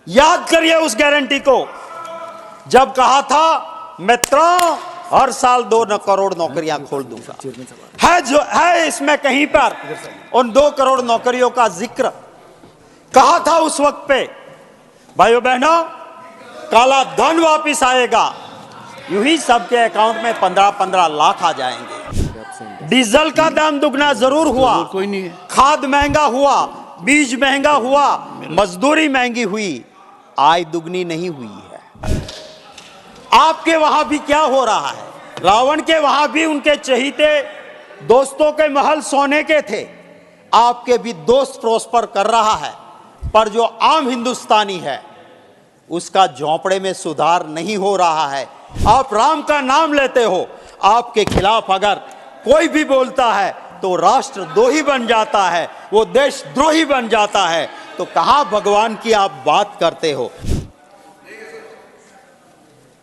याद करिए उस गारंटी को, जब कहा था मित्रों हर साल 2 करोड़ नौकरियां खोल दूंगा। है इसमें कहीं पर उन 2 करोड़ नौकरियों का जिक्र कहा था उस वक्त पे? भाइयों बहनों, काला धन वापिस आएगा, यूं ही सबके अकाउंट में 15-15 लाख आ जाएंगे। डीजल का दाम दुगना जरूर हुआ, कोई नहीं है। खाद महंगा हुआ, बीज महंगा हुआ, मजदूरी महंगी हुई, आय दुगनी नहीं हुई है। आपके वहां भी क्या हो रहा है? रावण के वहां भी उनके चहीते दोस्तों के महल सोने के थे, आपके भी दोस्त प्रोस्पर कर रहा है, पर जो आम हिंदुस्तानी है उसका झोंपड़े में सुधार नहीं हो रहा है। आप राम का नाम लेते हो, आपके खिलाफ अगर कोई भी बोलता है तो राष्ट्रद्रोही बन जाता है, वो देशद्रोही बन जाता है। तो कहां भगवान की आप बात करते हो?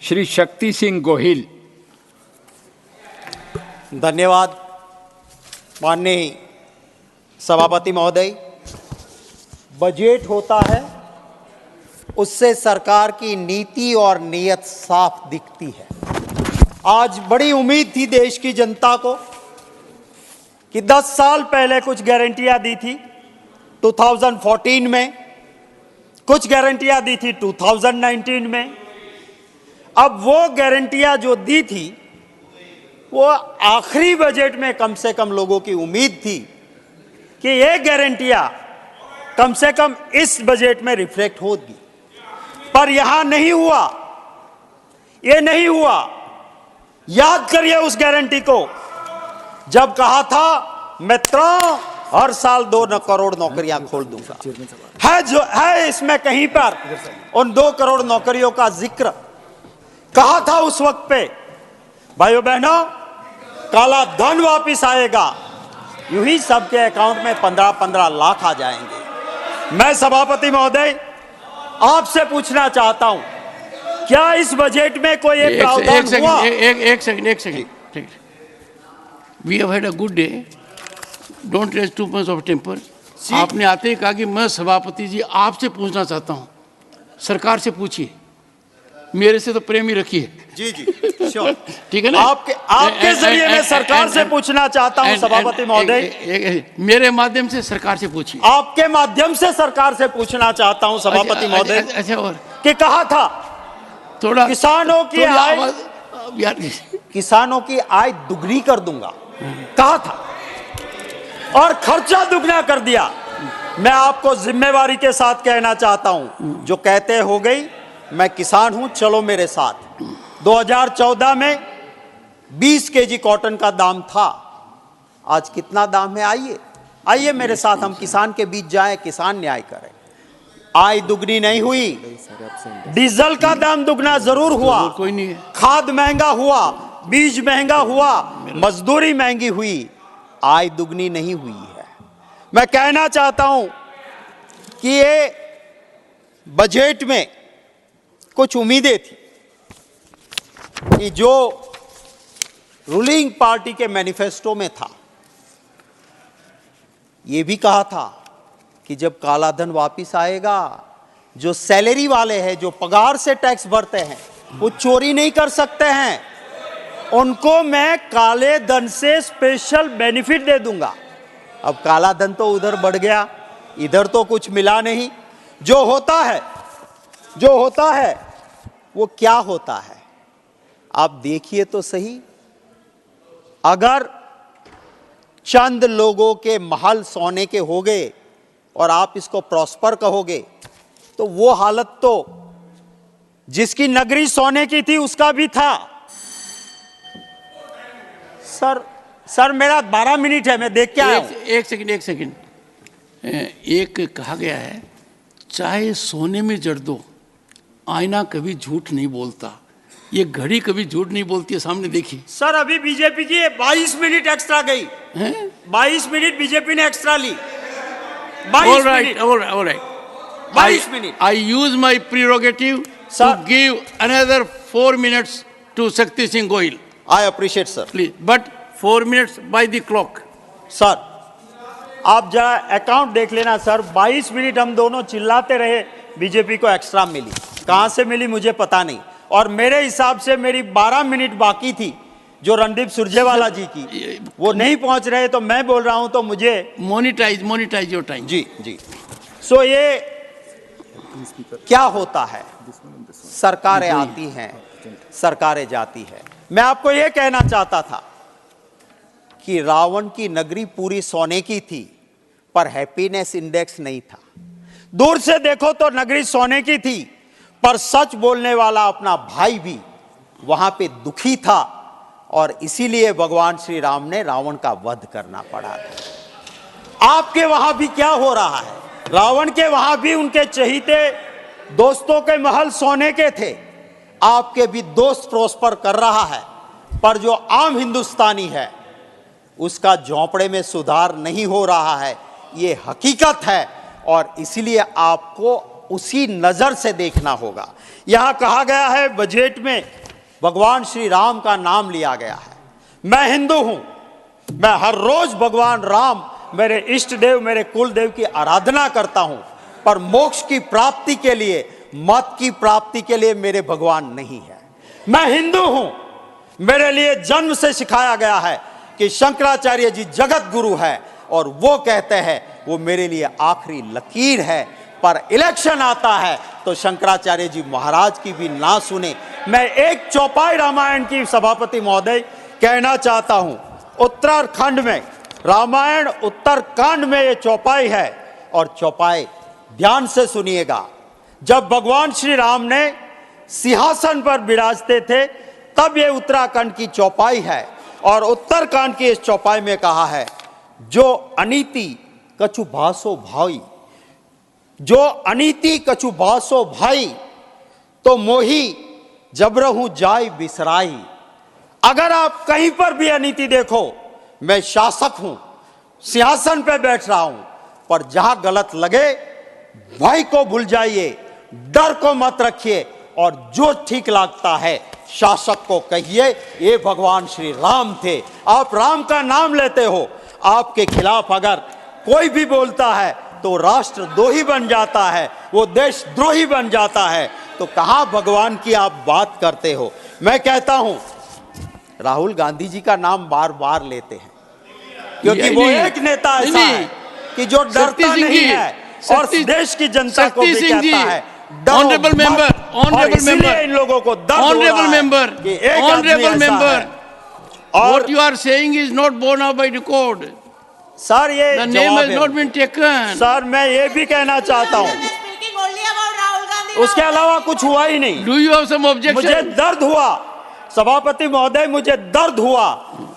श्री शक्ति सिंह गोहिल। धन्यवाद माननीय सभापति महोदय। बजट होता है, उससे सरकार की नीति और नीयत साफ दिखती है। आज बड़ी उम्मीद थी देश की जनता को कि 10 साल पहले कुछ गारंटियां दी थी 2014 में, कुछ गारंटियां दी थी 2019 में। अब वो गारंटियां जो दी थी वो आखिरी बजट में कम से कम लोगों की उम्मीद थी कि ये गारंटियां कम से कम इस बजट में रिफ्लेक्ट होगी, पर यहां नहीं हुआ, ये नहीं हुआ। याद करिए उस गारंटी को, जब कहा था मित्रों हर साल 2 करोड़ नौकरियां खोल दूंगा। है इसमें कहीं पर उन 2 करोड़ नौकरियों का जिक्र कहा था उस वक्त पे? भाइयों बहनों, काला धन वापिस आएगा, यूं ही सबके अकाउंट में 15-15 लाख आ जाएंगे। मैं सभापति महोदय आपसे पूछना चाहता हूं, क्या इस बजट में कोई एक प्रावधान हुआ? एक सेकंड। ठीक। We have had a good day, don't raise too much of temper. आपने आते ही कहा कि मैं सभापति जी आपसे पूछना चाहता हूं, सरकार से पूछिए, मेरे से तो प्रेम ही रखिए। जी श्योर। ठीक है ना? आपके जरिए मैं सरकार से पूछना चाहता हूं सभापति महोदय, मेरे माध्यम से सरकार से पूछिए। आपके माध्यम से सरकार से पूछना चाहता हूं सभापति महोदय। अच्छा, और कि कहा था थोड़ा किसानों की आय, यार किसानों की आय दुगनी कर दूंगा, कहा था, और खर्चा दुगना कर दिया। मैं आपको जिम्मेवारी के साथ कहना चाहता हूं, जो कहते हो गई मैं किसान हूं, चलो मेरे साथ। 2014 में 20 केजी कॉटन का दाम था, आज कितना दाम है? आइए मेरे साथ, हम किसान के बीच जाएं, किसान न्याय करें। आय दुगनी नहीं हुई, डीजल का दाम दुगना जरूर हुआ, कोई नहीं है। खाद महंगा हुआ, बीज महंगा हुआ, मजदूरी महंगी हुई, आय दुगनी नहीं हुई है। मैं कहना चाहता हूं कि ये बजट में कुछ उम्मीदें थी कि जो रूलिंग पार्टी के मैनिफेस्टो में था, ये भी कहा था कि जब काला धन वापिस आएगा, जो सैलरी वाले हैं, जो पगार से टैक्स भरते हैं, वो चोरी नहीं कर सकते हैं, उनको मैं काले धन से स्पेशल बेनिफिट दे दूंगा। अब काला धन तो उधर बढ़ गया, इधर तो कुछ मिला नहीं। जो होता है वो क्या होता है आप देखिए तो सही। अगर चंद लोगों के महल सोने के हो गए और आप इसको प्रॉस्पर कहोगे, तो वो हालत तो जिसकी नगरी सोने की थी उसका भी था। सर मेरा 12 मिनट है, मैं देख के आया हूं। एक सेकंड। एक कहा गया है, चाहे सोने में जड़ दो, आईना कभी झूठ नहीं बोलता। ये घड़ी कभी झूठ नहीं बोलती है, सामने देखिए। सर अभी बीजेपी की 22 मिनट एक्स्ट्रा गई, 22 मिनट बीजेपी ने एक्स्ट्रा ली। 22 minute. I use my prerogative to give another 4 minutes to Shakti Singh Gohil. I appreciate sir. Please, but 4 minutes by the clock. Sir आप जरा अकाउंट देख लेना sir, 22 minute हम दोनों चिल्लाते रहे बीजेपी को एक्स्ट्रा मिली, कहां से मिली मुझे पता नहीं। और मेरे हिसाब से मेरी 12 मिनट बाकी थी जो रणदीप सुरजेवाला जी की, वो नहीं पहुंच रहे, तो मैं बोल रहा हूं, तो मुझे मोनिटाइज योर टाइम। जी जी। सो ये क्या होता है, सरकारें आती हैं, सरकारें जाती है। मैं आपको यह कहना चाहता था कि रावण की नगरी पूरी सोने की थी, पर हैप्पीनेस इंडेक्स नहीं था। दूर से देखो तो नगरी सोने की थी, पर सच बोलने वाला अपना भाई भी वहां पे दुखी था, और इसीलिए भगवान श्री राम ने रावण का वध करना पड़ा था। आपके वहां भी क्या हो रहा है, रावण के वहां भी उनके चहीते दोस्तों के महल सोने के थे, आपके भी दोस्त प्रोस्पर कर रहा है, पर जो आम हिंदुस्तानी है उसका झोंपड़े में सुधार नहीं हो रहा है, ये हकीकत है। और इसलिए आपको उसी नजर से देखना होगा। यहां कहा गया है बजट में भगवान श्री राम का नाम लिया गया है। मैं हिंदू हूं, मैं हर रोज भगवान राम मेरे इष्ट देव, मेरे कुल देव की आराधना करता हूं, पर मोक्ष की प्राप्ति के लिए, मत की प्राप्ति के लिए मेरे भगवान नहीं है। मैं हिंदू हूं, मेरे लिए जन्म से सिखाया गया है कि शंकराचार्य जी जगत गुरु है, और वो कहते हैं वो मेरे लिए आखिरी लकीर है, पर इलेक्शन आता है तो शंकराचार्य जी महाराज की भी ना सुने। मैं एक चौपाई रामायण की सभापति महोदय कहना चाहता हूं, उत्तराखंड में रामायण उत्तरकांड में ये चौपाई है, और चौपाई ध्यान से सुनिएगा। जब भगवान श्री राम ने सिंहासन पर विराजते थे, तब ये उत्तराखंड की चौपाई है, और उत्तरकांड की इस चौपाई में कहा है, जो अनीति कछु भासो भाई, जो अनीति कछु भासो भाई, तो मोही जबरहू जाय बिसराई। अगर आप कहीं पर भी अनीति देखो, मैं शासक हूं, सिंहासन पे बैठ रहा हूं, पर जहां गलत लगे भाई को भूल जाइए, डर को मत रखिए, और जो ठीक लगता है शासक को कहिए। ये भगवान श्री राम थे। आप राम का नाम लेते हो, आपके खिलाफ अगर कोई भी बोलता है तो राष्ट्रद्रोही बन जाता है, वो देशद्रोही बन जाता है, तो कहां भगवान की आप बात करते हो। मैं कहता हूं, राहुल गांधी जी का नाम बार बार लेते हैं, क्योंकि वो एक नेता ऐसा है कि जो डरता नहीं है, और देश की जनता को भी कहता है ऑनरेबल मेंबर, इन लोगों को honourable member, what you are saying is not borne out by record. Sir ये The name has not been taken. Sir मैं ये भी कहना चाहता हूँ, उसके अलावा कुछ हुआ ही नहीं। Do you have some objection? मुझे दर्द हुआ सभापति महोदय, मुझे दर्द हुआ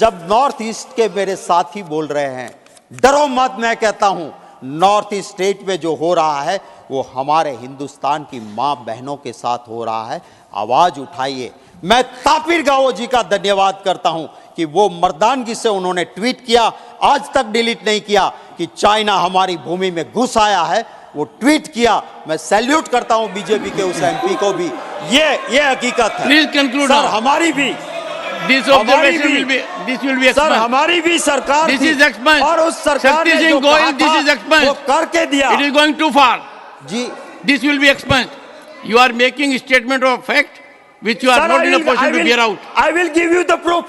जब नॉर्थ ईस्ट के मेरे साथी बोल रहे हैं डरो मत। मैं कहता हूं नॉर्थ ईस्ट स्टेट में जो हो रहा है वो हमारे हिंदुस्तान की मां बहनों के साथ हो रहा है, आवाज उठाइए। मैं तापिर गाओ जी का धन्यवाद करता हूं कि वो मर्दानगी से उन्होंने ट्वीट किया, आज तक डिलीट नहीं किया, कि चाइना हमारी भूमि में घुस आया है, वो ट्वीट किया। मैं सैल्यूट करता हूं बीजेपी के उस एमपी को भी। ये हकीकत है। प्लीज कंक्लूड सर, हमारी भी this observation will be sir expunged. हमारी भी सरकार This थी, is expunged. और उस सरकार ने Shakti जो Singh कहा Goyal, this था, is expunged. वो करके दिया। It is going too far. Ji This will be expunged. You are making a statement of fact which you are Sir, not in a position to bear out. I will give you the proof.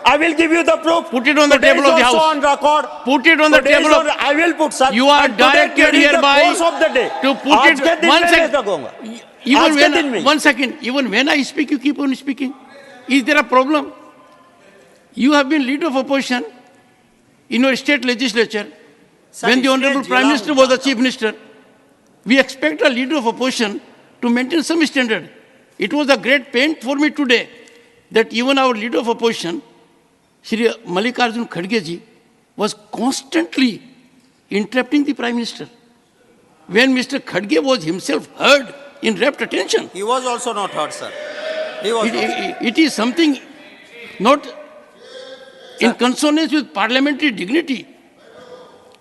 I will give you the proof. Put it on the Today table is of the also House. on record. Put it on the Today is table of. on- I will put, sir. You are And today directed during the hereby course of the day. to put आज it. के दिन One में second. मैं लगूंगा। Even आज के दिन में। when, one second. Even when I speak, you keep on speaking. Is there a problem? You have been leader of opposition in your state legislature. Sir, When the इसलिए Honorable जिला Prime Minister हूं was the Chief Minister, we expect a leader of opposition to maintain some standard. It was a great pain for me today that even our leader of opposition, Shri Mallikarjun Kharge ji, was constantly interrupting the Prime Minister. When Mr. Kharge was himself heard in rapt attention, He was also not heard, sir. He was not. it is something not in consonance with parliamentary dignity.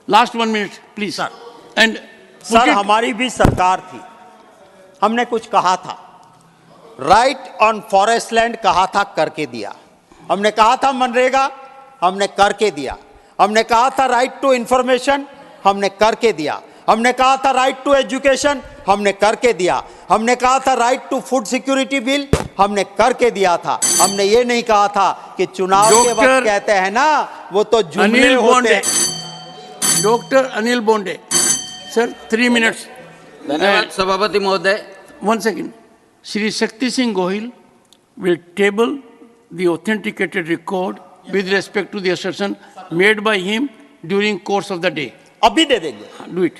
Last 1 minute, please. Sir. And sir put it, हमारी भी सरकार थी, हमने कुछ कहा था, right on forest land कहा था, करके दिया। हमने कहा था मनरेगा, हमने करके दिया। हमने कहा था राइट टू इंफॉर्मेशन, हमने करके दिया। हमने कहा था राइट टू एजुकेशन, हमने करके दिया। हमने कहा था right to food security bill, हमने करके दिया था। हमने ये नहीं कहा था कि चुनाव के वक्त डॉक्टर कहते हैं ना वो तो जुमले अनिल होते बोंडे, हैं। Doctor Anil Bonde, sir 3 minutes. धन्यवाद सभापति महोदय। 1 second. Shri Shakti Singh Gohil will table the authenticated record with respect to the assertion made by him during course of the day. अभी दे देंगे। Do it.